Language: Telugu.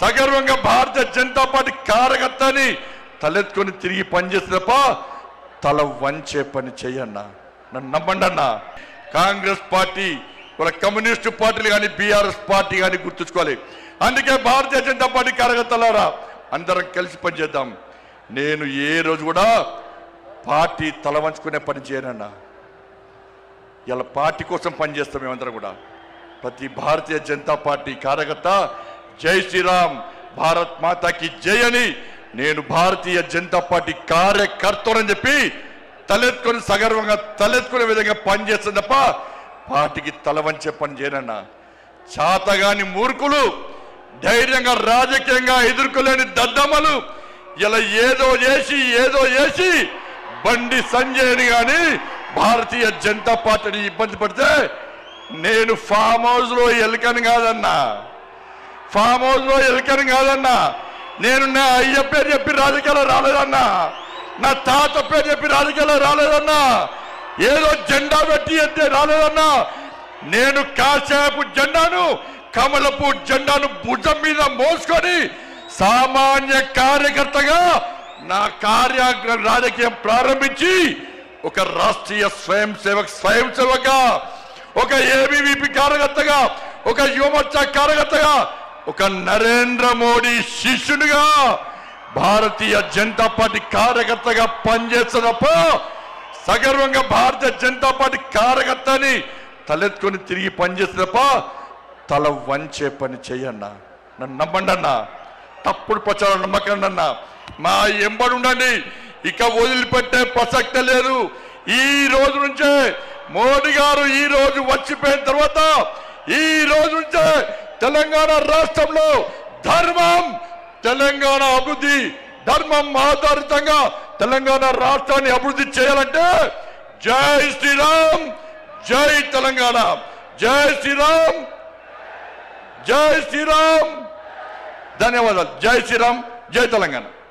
సగర్వంగా భారతీయ జనతా పార్టీ కార్యకర్తని తలెత్తుకొని తిరిగి పనిచేస్తే తప్ప తల వంచే పని చేయన్నా. నన్ను నమ్మండి అన్న. కాంగ్రెస్ పార్టీ వాళ్ళ కమ్యూనిస్టు పార్టీలు కానీ బీఆర్ఎస్ పార్టీ కానీ గుర్తుంచుకోవాలి. అందుకే భారతీయ జనతా పార్టీ కార్యకర్తలారా అందరం కలిసి పనిచేద్దాం. నేను ఏ రోజు కూడా పార్టీ తల వంచుకునే పని చేయనన్నా. ఇలా పార్టీ కోసం పనిచేస్తాం. మేమందరం కూడా ప్రతి భారతీయ జనతా పార్టీ కార్యకర్త జై శ్రీరామ్, భారత్ మాతాకి జై అని నేను భారతీయ జనతా పార్టీ కార్యకర్తనని చెప్పి తలెత్తుకొని సగర్వంగా తలెత్తుకునే విధంగా పనిచేస్తుంది తప్ప పార్టీకి తల వంచే పని చేయనన్నా. చాతగాని మూర్ఖులు, ధైర్యంగా రాజకీయంగా ఎదుర్కోలేని దద్దమ్మలు ఇలా ఏదో చేసి బండి సంజయ్ని కానీ భారతీయ జనతా పార్టీని ఇబ్బంది పడితే నేను ఫామ్ హౌస్ లో ఎలుకని కాదన్నా. ఫామ్ హౌస్ లో ఎలుకని కాదన్నా. నేను నా అయ్య పేరు చెప్పి రాజకీయాలు రాలేదన్నా. నా తాత పేరు చెప్పి రాజకీయాలు రాలేదన్నా. ఏదో జెండా పెట్టి ఎత్తే రాలేదన్నా. నేను కాసేపు జెండాను, కమలపు జెండాను భుజం మీద మోసుకొని సామాన్య కార్యకర్తగా నా రాజకీయం ప్రారంభించి ఒక రాష్ట్రీయ స్వయం సేవక, ఒక ఏబీవీపీ కార్యకర్తగా, ఒక యువమోర్చా కార్యకర్తగా, ఒక నరేంద్ర మోడీ శిష్యునిగా భారతీయ జనతా పార్టీ కార్యకర్తగా పనిచేస్తున్నప్ప సగర్వంగా భారతీయ జనతా పార్టీ కార్యకర్తని తలెత్తుకొని తిరిగి పనిచేస్తున్నప్ప తల వంచే పని చేయన్నా. నన్ను నమ్మండి అన్నా. తప్పుడు ప్రచారం నమ్మకండి అన్నా. మా ఎంబడి ఉండండి. ఇక వదిలిపెట్టే ప్రసక్తే లేదు. ఈ రోజు నుంచే మోడీ గారు ఈ రోజు వచ్చిపోయిన తర్వాత ఈ రోజు నుంచే తెలంగాణ రాష్ట్రంలో ధర్మం, తెలంగాణ అభివృద్ధి, ధర్మం ఆధారితంగా తెలంగాణ రాష్ట్రాన్ని అభివృద్ధి చేయాలంటే జై శ్రీరామ్, జై తెలంగాణ, జై శ్రీరామ్, జై శ్రీరామ్. ధన్యవాదాలు. జై శ్రీరామ్, జై తెలంగాణ.